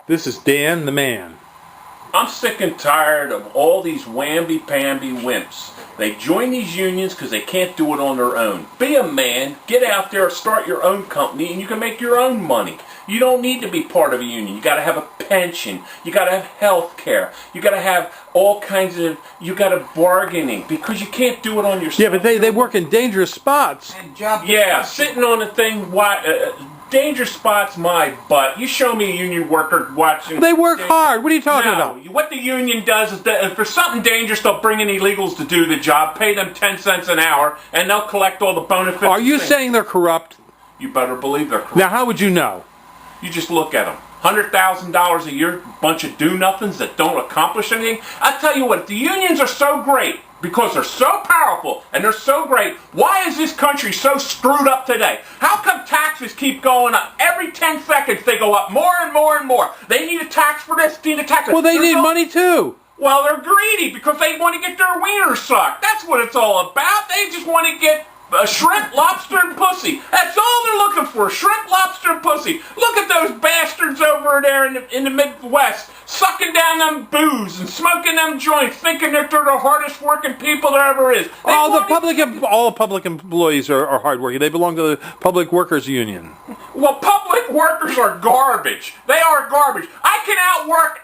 This is Dan the Man. I'm sick and tired of all these whamby-pamby wimps. They join these unions because they can't do it on their own. Be a man, get out there, start your own company, and you can make your own money. You don't need to be part of a union. You got to have a pension. You got to have health care. You got to have all kinds of, you got to bargaining because you can't do it on yourself. Yeah, but they work in dangerous spots. Yeah, sitting on a thing, dangerous spots, my butt. You show me a union worker watching. They work hard. What are you talking about? What the union does is that if there's something dangerous, they'll bring in illegals to do the job, pay them 10 cents an hour, and they'll collect all the benefits. Are you saying they're corrupt? You better believe they're corrupt. Now, how would you know? You just look at them. $100,000 a year, bunch of do-nothings that don't accomplish anything. I tell you what, the unions are so great because they're so powerful and they're so great. Why is this country so screwed up today? How come taxes keep going up? Every 10 seconds they go up more and more and more. They need a tax for this, need a tax for that. Well, they need money too. Well, they're greedy because they want to get their wieners sucked. That's what it's all about. They just want to get shrimp, lobster, and pussy. That's all they're looking for, shrimp, lobster, and pussy. Look at those bastards over there in the Midwest, sucking down them booze and smoking them joints, thinking that they're the hardest working people there ever is. All public employees are hardworking. They belong to the Public Workers Union. Well, public workers are garbage. They are garbage. I can outwork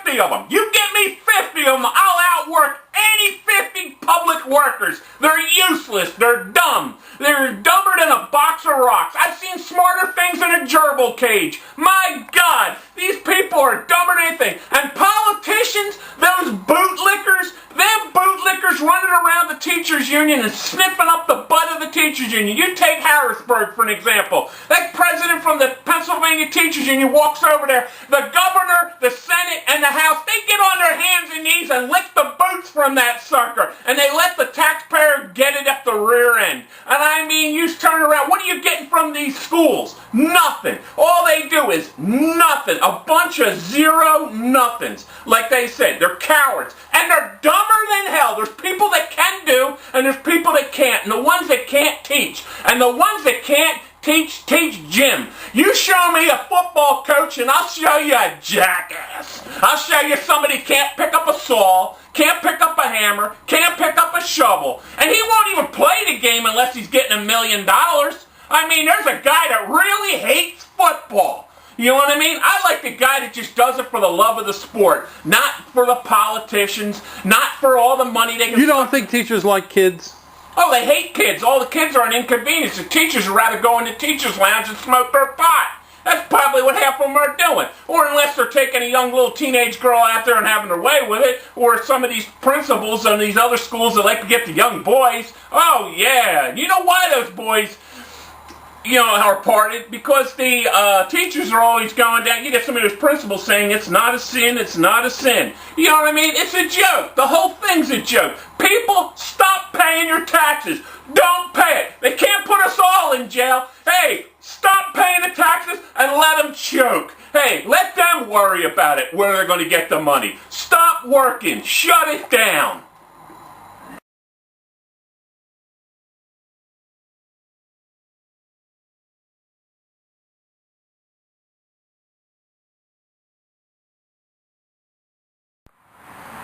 50 of them. You get me 50 of them, I'll outwork any 50 public workers. They're useless. They're dumb. They're dumber than a box of rocks. I've seen smarter things in a gerbil cage. My God, these people are dumber than anything. And politicians, those bootlickers, them bootlickers running around the teachers' union and sniffing up the butt of the teachers' union. You take Harrisburg, for an example. That president from the Pennsylvania teachers' union walks over there. The governor, the Senate, and the House, they get on their hands and knees and lick the boots from that sucker. And they let the taxpayer get it at the rear end. And I mean, you turn around, what are you getting from these schools? Nothing. All they do is nothing. A bunch of zero nothings. Like they said, they're cowards. And they're dumber than hell. There's people that can do, and there's people that can't. And the ones that can't teach. And the ones that can't teach gym. You show me a football coach and I'll show you a jackass. I'll show you somebody can't pick up a saw, can't pick up a hammer, can't pick up a shovel. And he won't even play the game unless he's getting $1 million. I mean, there's a guy that really hates football. You know what I mean? I like the guy that just does it for the love of the sport, not for the politicians, not for all the money they can. You don't think teachers like kids? Oh, they hate kids. All the kids are an inconvenience. The teachers would rather go in the teacher's lounge and smoke their pot. That's probably what half of them are doing. Or unless they're taking a young little teenage girl out there and having their way with it, or some of these principals in these other schools that like to get the young boys. Oh, yeah. You know why those boys, are parted? Because the teachers are always going down. You get some of those principals saying it's not a sin, it's not a sin. You know what I mean? It's a joke. The whole thing's a joke. People, stop paying your taxes. Don't pay it. They can't put us all in jail. Hey, stop paying the taxes and let them choke. Hey, let them worry about it, where they're going to get the money. Stop working. Shut it down.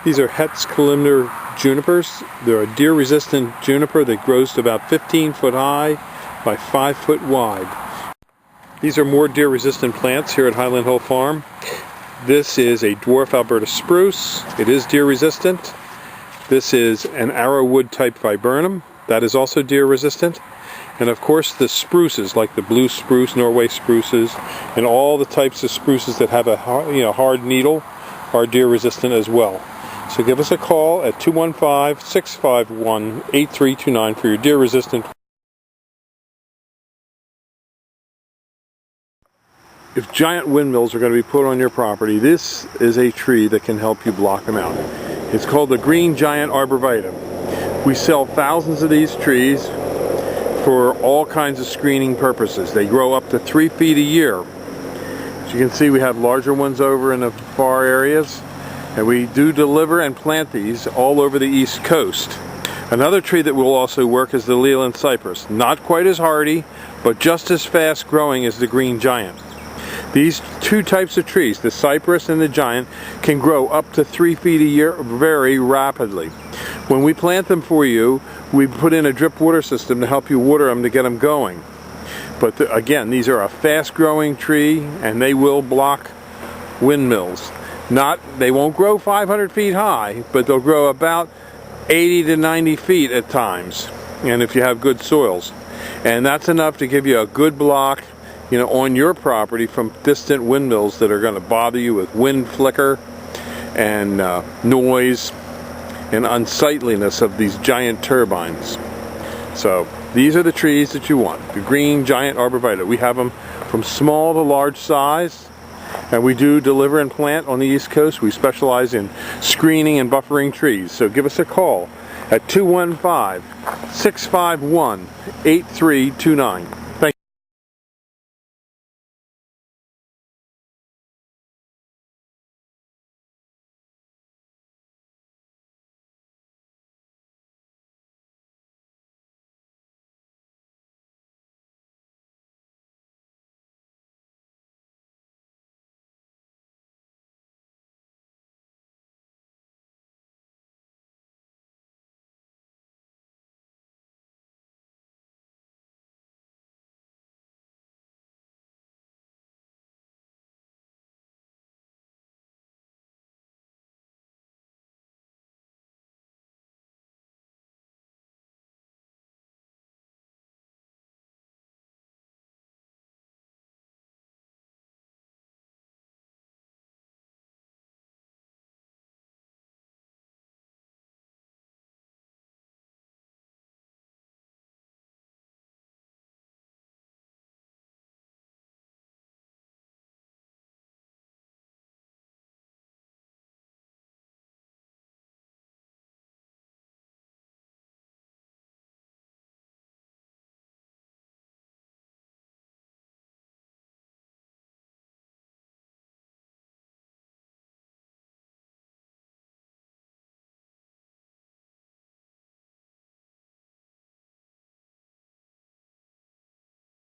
These are Hetz columnar junipers. They're a deer-resistant juniper that grows to about 15 foot high by 5 foot wide. These are more deer-resistant plants here at Highland Hill Farm. This is a dwarf Alberta spruce. It is deer-resistant. This is an arrowwood type viburnum. That is also deer-resistant. And of course the spruces, like the blue spruce, Norway spruces, and all the types of spruces that have a hard needle are deer-resistant as well. So give us a call at 215-651-8329 for your deer-resistant. If giant windmills are going to be put on your property, this is a tree that can help you block them out. It's called the green giant arborvitae. We sell thousands of these trees for all kinds of screening purposes. They grow up to 3 feet a year. As you can see, we have larger ones over in the far areas. And we do deliver and plant these all over the East Coast. Another tree that will also work is the Leland cypress. Not quite as hardy, but just as fast growing as the green giant. These two types of trees, the cypress and the giant, can grow up to 3 feet a year very rapidly. When we plant them for you, we put in a drip water system to help you water them to get them going. But again, these are a fast-growing tree, and they will block windmills. They won't grow 500 feet high, but they'll grow about 80 to 90 feet at times, and if you have good soils. And that's enough to give you a good block, on your property from distant windmills that are going to bother you with wind flicker and noise and unsightliness of these giant turbines. So these are the trees that you want, the green giant arborvitae. We have them from small to large size, and we do deliver and plant on the East Coast. We specialize in screening and buffering trees. So give us a call at 215-651-8329.